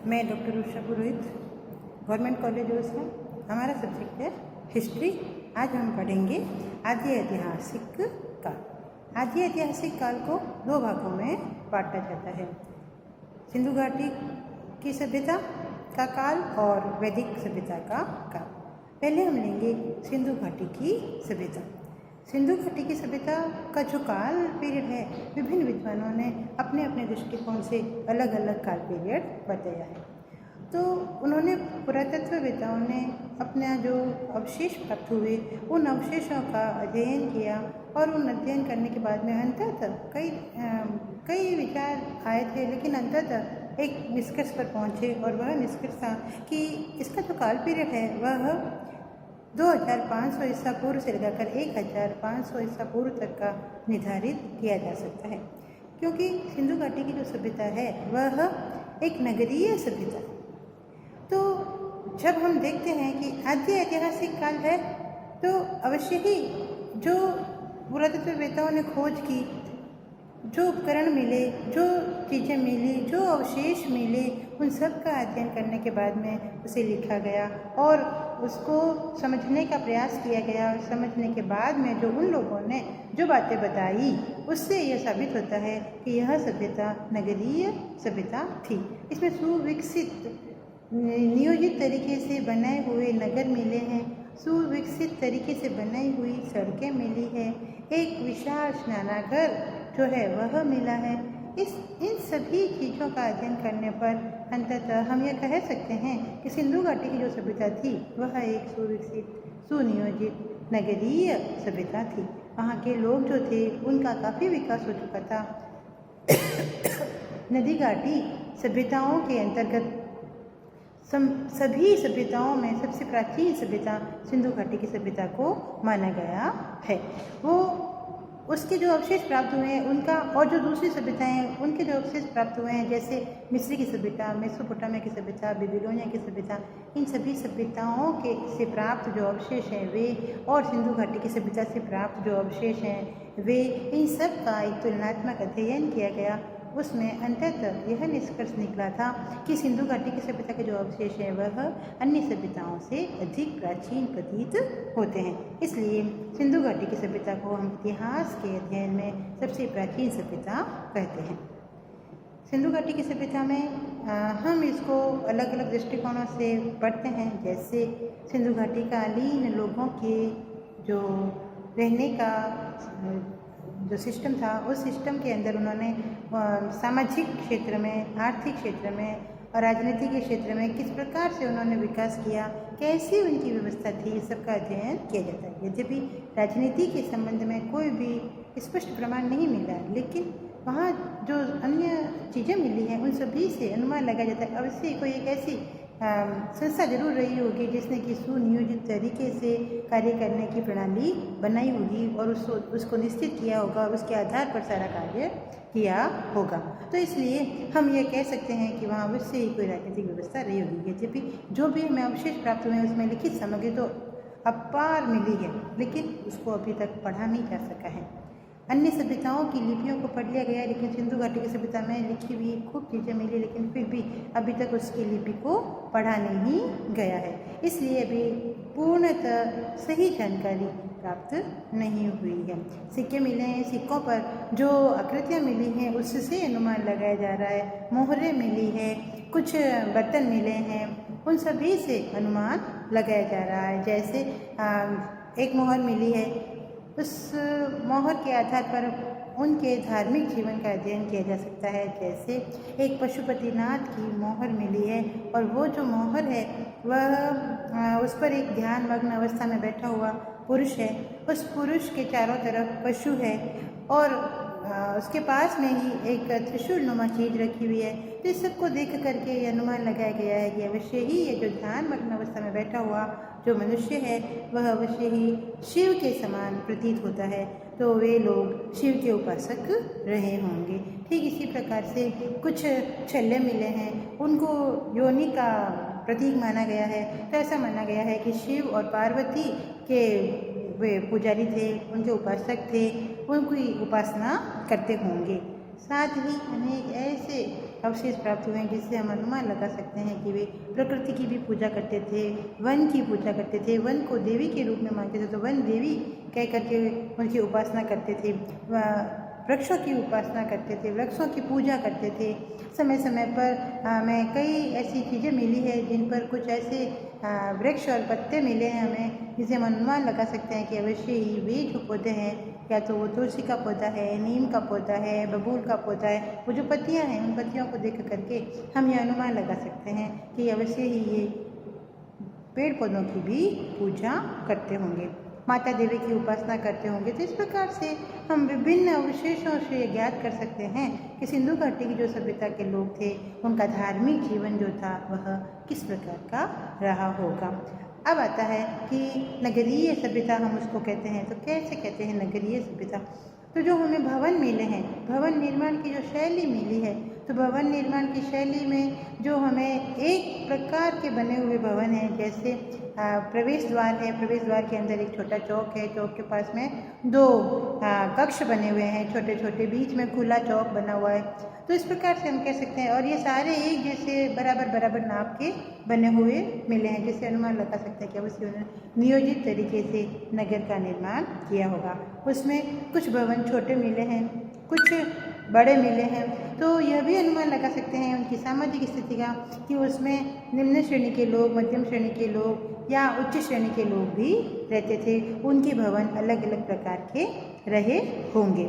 मैं डॉक्टर उषा पुरोहित, government college Orchha. हमारा subject है हिस्ट्री। आज हम पढ़ेंगे आदि ऐतिहासिक काल। आदि ऐतिहासिक काल को दो भागों में बांटा जाता है, सिंधु घाटी की सभ्यता का काल और वैदिक सभ्यता का काल। पहले हम लेंगे सिंधु घाटी की सभ्यता। सिंधु घाटी की सभ्यता का जो काल पीरियड है, विभिन्न विद्वानों ने अपने अपने दृष्टिकोण से अलग अलग काल पीरियड बताया है। तो उन्होंने पुरातत्ववेत्ताओं ने अपना जो अवशेष प्राप्त हुए उन अवशेषों का अध्ययन किया और उन अध्ययन करने के बाद में अंततः कई विचार आए थे, लेकिन अंततः एक निष्कर्ष पर पहुँचे और वह निष्कर्ष था कि इसका जो काल पीरियड है वह 2500 ईसा पूर्व से लेकर 1500 ईसा पूर्व तक का निर्धारित किया जा सकता है, क्योंकि सिंधु घाटी की जो सभ्यता है वह एक नगरीय सभ्यता। तो जब हम देखते हैं कि आदि ऐतिहासिक काल है, तो अवश्य ही जो पुरातत्ववेत्ताओं ने खोज की, जो उपकरण मिले, जो चीज़ें मिली, जो अवशेष मिले, उन सब का अध्ययन करने के बाद में उसे लिखा गया और उसको समझने का प्रयास किया गया। और समझने के बाद में जो उन लोगों ने जो बातें बताई, उससे यह साबित होता है कि यह सभ्यता नगरीय सभ्यता थी। इसमें सुविकसित नियोजित तरीके से बनाए हुए नगर मिले हैं, सुविकसित तरीके से बनाई हुई सड़कें मिली है, एक विशाल स्नानागार जो है वह मिला है। इन सभी चीज़ों का अध्ययन करने पर अंततः हम यह कह सकते हैं कि सिंधु घाटी की जो सभ्यता थी वह एक सुविकसित, सुनियोजित नगरीय सभ्यता थी। वहाँ के लोग जो थे उनका काफ़ी विकास हो चुका था। नदी घाटी सभ्यताओं के अंतर्गत सभी सभ्यताओं में सबसे प्राचीन सभ्यता सिंधु घाटी की सभ्यता को माना गया है। वो उसके जो अवशेष प्राप्त हुए हैं उनका, और जो दूसरी सभ्यताएं हैं उनके जो अवशेष प्राप्त हुए हैं, जैसे मिस्र की सभ्यता, मेसोपोटामिया की सभ्यता, बेबीलोनिया की सभ्यता, इन सभी सभ्यताओं के से प्राप्त जो अवशेष हैं वे, और सिंधु घाटी की सभ्यता से प्राप्त जो अवशेष हैं वे, इन सब का एक तुलनात्मक अध्ययन किया गया। उसमें अंततः यह निष्कर्ष निकला था कि सिंधु घाटी की सभ्यता के जो अवशेष हैं वह अन्य सभ्यताओं से अधिक प्राचीन प्रतीत होते हैं। इसलिए सिंधु घाटी की सभ्यता को हम इतिहास के अध्ययन में सबसे प्राचीन सभ्यता कहते हैं। सिंधु घाटी की सभ्यता में हम इसको अलग अलग दृष्टिकोणों से पढ़ते हैं। जैसे सिंधु घाटी कालीन लोगों के जो रहने का जो सिस्टम था, उस सिस्टम के अंदर उन्होंने सामाजिक क्षेत्र में, आर्थिक क्षेत्र में और राजनीति के क्षेत्र में किस प्रकार से उन्होंने विकास किया, कैसी उनकी व्यवस्था थी, सबका अध्ययन किया जाता है। यद्यपि राजनीति के संबंध में कोई भी स्पष्ट प्रमाण नहीं मिला, लेकिन वहाँ जो अन्य चीज़ें मिली हैं उन सभी से अनुमान लगाया जाता है अवश्य कोई एक ऐसी संस्था जरूर रही होगी जिसने कि सुनियोजित तरीके से कार्य करने की प्रणाली बनाई होगी और उसको निश्चित किया होगा और उसके आधार पर सारा कार्य किया होगा। तो इसलिए हम ये कह सकते हैं कि वहाँ अवश्य ही कोई राजनीतिक व्यवस्था रही होगी। यद्यपि जो भी हमें अवशेष प्राप्त हुए हैं उसमें लिखित सामग्री तो अपार मिली है, लेकिन उसको अभी तक पढ़ा नहीं जा सका है। अन्य सभ्यताओं की लिपियों को पढ़ लिया गया, लेकिन सिंधु घाटी की सभ्यता में लिखी हुई खूब चीज़ें मिली, लेकिन फिर भी अभी तक उसकी लिपि को पढ़ा नहीं गया है। इसलिए अभी पूर्णतः सही जानकारी प्राप्त नहीं हुई है। सिक्के मिले हैं, सिक्कों पर जो आकृतियाँ मिली हैं उससे अनुमान लगाया जा रहा है। मोहरें मिली है, कुछ बर्तन मिले हैं, उन सभी से अनुमान लगाया जा रहा है। जैसे एक मोहर मिली है, उस मोहर के आधार पर उनके धार्मिक जीवन का अध्ययन किया जा सकता है। जैसे एक पशुपतिनाथ की मोहर मिली है और वो जो मोहर है वह उस पर एक ध्यान मग्न अवस्था में बैठा हुआ पुरुष है, उस पुरुष के चारों तरफ पशु है और उसके पास में ही एक त्रिशूल नुमा चीज़ रखी हुई है। तो इस सबको देख करके ये अनुमान लगाया गया है कि अवश्य ही ये जो ध्यान मग्न अवस्था में बैठा हुआ जो मनुष्य है वह अवश्य ही शिव के समान प्रतीत होता है, तो वे लोग शिव के उपासक रहे होंगे। ठीक इसी प्रकार से कुछ छल्ले मिले हैं, उनको योनि का प्रतीक माना गया है। तो ऐसा माना गया है कि शिव और पार्वती के वे पुजारी थे, उनके उपासक थे, उनकी उपासना करते होंगे। साथ ही अनेक ऐसे अवशेष प्राप्त हुए हैं जिससे हम अनुमान लगा सकते हैं कि वे प्रकृति की भी पूजा करते थे, वन की पूजा करते थे, वन को देवी के रूप में मानते थे, तो वन देवी कह करके उनकी उपासना करते थे, वृक्षों की उपासना करते थे, वृक्षों की पूजा करते थे। समय समय पर हमें कई ऐसी चीज़ें मिली है जिन पर कुछ ऐसे वृक्ष और पत्ते मिले हैं हमें, जिसे हम अनुमान लगा सकते हैं कि अवश्य ही वे जो पौधे हैं, या तो वो तुलसी का पौधा है, नीम का पौधा है, बबूल का पौधा है, वो जो पत्तियां हैं उन पत्तियों को देख करके हम ये अनुमान लगा सकते हैं कि अवश्य ही ये पेड़ पौधों की भी पूजा करते होंगे, माता देवी की उपासना करते होंगे। तो इस प्रकार से हम विभिन्न अवशेषों से ज्ञात कर सकते हैं कि सिंधु घाटी की जो सभ्यता के लोग थे उनका धार्मिक जीवन जो था वह किस प्रकार का रहा होगा। अब आता है कि नगरीय सभ्यता हम उसको कहते हैं। तो कैसे कहते हैं नगरीय सभ्यता? तो जो हमें भवन मिले हैं, भवन निर्माण की जो शैली मिली है, तो भवन निर्माण की शैली में जो हमें एक प्रकार के बने हुए भवन हैं, जैसे प्रवेश द्वार है, प्रवेश द्वार के अंदर एक छोटा चौक है, चौक के पास में दो कक्ष बने हुए हैं छोटे छोटे, बीच में खुला चौक बना हुआ है। तो इस प्रकार से हम कह सकते हैं, और ये सारे एक जैसे बराबर बराबर नाप के बने हुए मिले हैं, जिससे अनुमान लगा सकते हैं कि अवश्य उन्होंने नियोजित तरीके से नगर का निर्माण किया होगा। उसमें कुछ भवन छोटे मिले हैं, कुछ बड़े मिले हैं, तो यह भी अनुमान लगा सकते हैं उनकी सामाजिक स्थिति का कि उसमें निम्न श्रेणी के लोग, मध्यम श्रेणी के लोग या उच्च श्रेणी के लोग भी रहते थे। उनके भवन अलग अलग प्रकार के रहे होंगे।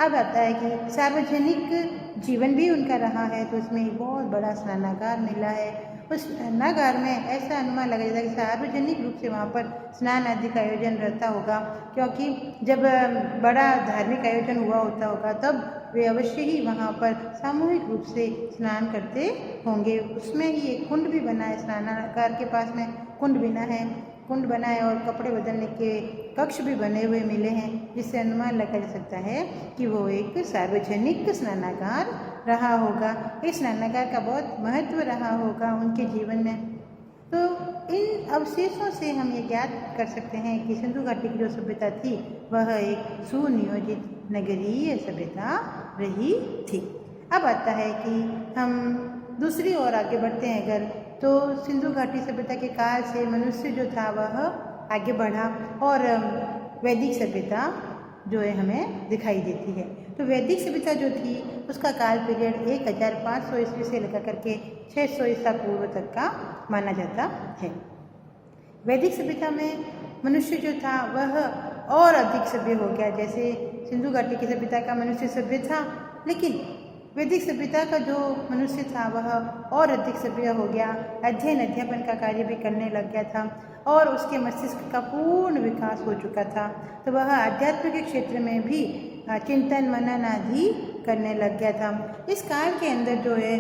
अब आता है कि सार्वजनिक जीवन भी उनका रहा है, तो उसमें एक बहुत बड़ा स्नानागार मिला है। उस स्नानागार में ऐसा अनुमान लगाया जाता है कि सार्वजनिक रूप से वहाँ पर स्नान आदि का आयोजन रहता होगा, क्योंकि जब बड़ा धार्मिक आयोजन हुआ होता होगा तब वे अवश्य ही वहाँ पर सामूहिक रूप से स्नान करते होंगे। उसमें ही एक कुंड भी बना है, स्नानागार के पास में कुंड बना है और कपड़े बदलने के कक्ष भी बने हुए मिले हैं, जिससे अनुमान लगाया जा सकता है कि वो एक सार्वजनिक स्नानागार रहा होगा। इस स्नानागार का बहुत महत्व रहा होगा उनके जीवन में। तो इन अवशेषों से हम ये ज्ञात कर सकते हैं कि सिंधु घाटी की जो सभ्यता थी वह एक सुनियोजित नगरीय सभ्यता रही थी। अब आता है कि हम दूसरी ओर आगे बढ़ते हैं अगर, तो सिंधु घाटी सभ्यता के काल से मनुष्य जो था वह आगे बढ़ा और वैदिक सभ्यता जो है हमें दिखाई देती है। तो वैदिक सभ्यता जो थी उसका काल पीरियड 1500 ईस्वी से लेकर करके 600 ईसा पूर्व तक का माना जाता है। वैदिक सभ्यता में मनुष्य जो था वह और अधिक सभ्य हो गया। जैसे सिंधु घाटी की सभ्यता का मनुष्य सभ्य था, लेकिन वैदिक सभ्यता का जो मनुष्य था वह और अधिक सभ्य हो गया, अध्ययन अध्यापन का कार्य भी करने लग गया था और उसके मस्तिष्क का पूर्ण विकास हो चुका था। तो वह अध्यात्म के क्षेत्र में भी चिंतन मनन आदि करने लग गया था। इस काल के अंदर जो है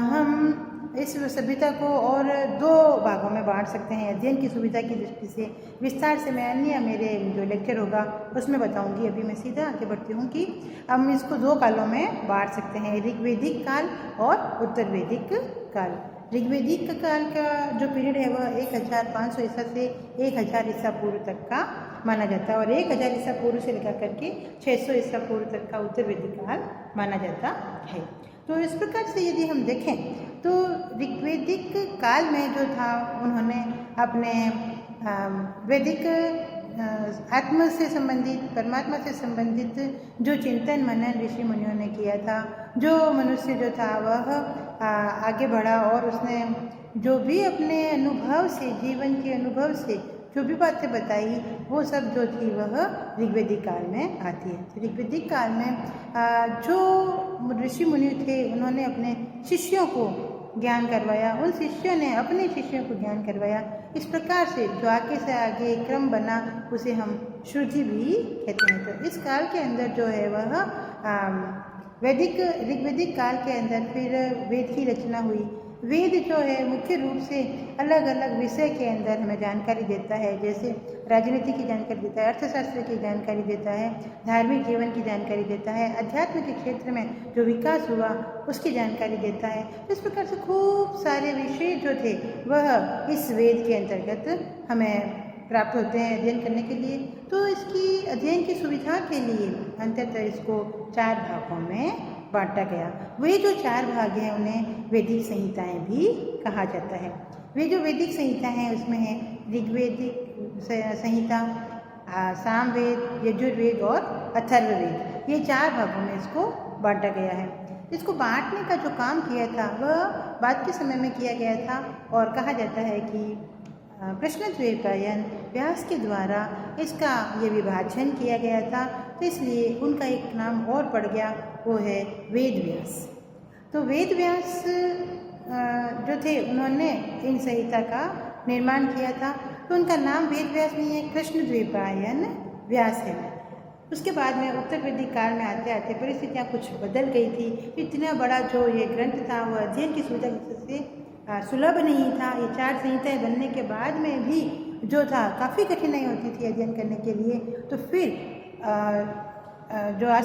हम इस सभ्यता को और दो भागों में बांट सकते हैं। अध्ययन की सुविधा की दृष्टि से विस्तार से मैं अन्य मेरे जो लेक्चर होगा उसमें बताऊंगी। अभी मैं सीधा आगे बढ़ती हूँ कि हम इसको दो कालों में बांट सकते हैं, ऋग्वैदिक काल और उत्तर वैदिक काल। ऋग्वैदिक काल का जो पीरियड है वह 1500 ईसा से 1000 ईसा पूर्व तक का माना जाता है और 1000 ईसा पूर्व से लेकर करके 600 ईसा पूर्व तक का उत्तर वैदिक काल माना जाता है। तो इस प्रकार से यदि हम देखें तो ऋग्वैदिक काल में जो था उन्होंने अपने वैदिक आत्मा से संबंधित, परमात्मा से संबंधित जो चिंतन मनन ऋषि मुनियों ने किया था, जो मनुष्य जो था वह आगे बढ़ा और उसने जो भी अपने अनुभव से, जीवन के अनुभव से जो भी बातें बताई वो सब जो थी वह ऋग्वैदिक काल में आती है। तो ऋग्वैदिक काल में जो ऋषि मुनि थे उन्होंने अपने शिष्यों को ज्ञान करवाया, उन शिष्यों ने अपने शिष्यों को ज्ञान करवाया। इस प्रकार से जो आगे से आगे क्रम बना उसे हम श्रुति भी कहते हैं। तो इस काल के अंदर जो है वह ऋग्वैदिक काल के अंदर फिर वेद की रचना हुई। वेद जो है मुख्य रूप से अलग अलग विषय के अंदर हमें जानकारी देता है, जैसे राजनीति की जानकारी देता है, अर्थशास्त्र की जानकारी देता है, धार्मिक जीवन की जानकारी देता है, अध्यात्म के क्षेत्र में जो विकास हुआ उसकी जानकारी देता है। इस प्रकार से खूब सारे विषय जो थे वह इस वेद के अंतर्गत हमें प्राप्त होते हैं अध्ययन करने के लिए। तो इसकी अध्ययन की सुविधा के लिए अंततः इसको 4 भागों में बांटा गया। वे जो 4 भाग हैं उन्हें वैदिक संहिताएं भी कहा जाता है। वे जो वैदिक संहिता हैं उसमें है ऋग्वेदिक संहिता, सामवेद, यजुर्वेद और अथर्ववेद। ये 4 भागों में इसको बांटा गया है। इसको बांटने का जो काम किया था वह बाद के समय में किया गया था और कहा जाता है कि कृष्णद्वैपायन व्यास के द्वारा इसका ये विभाजन किया गया था, तो इसलिए उनका एक नाम और पड़ गया, वो है वेद व्यास। तो वेद व्यास जो थे उन्होंने इन संहिता का निर्माण किया था, तो उनका नाम वेद व्यास नहीं है, कृष्णद्वैपायन व्यास है। उसके बाद में उत्तर वैदिक काल में आते आते परिस्थितियाँ कुछ बदल गई थी। इतना बड़ा जो ये ग्रंथ था वह अध्ययन की सुविधा से सुलभ नहीं था। ये 4 संहिताएँ बनने के बाद में भी जो था काफ़ी कठिनाई होती थी अध्ययन करने के लिए। तो फिर जो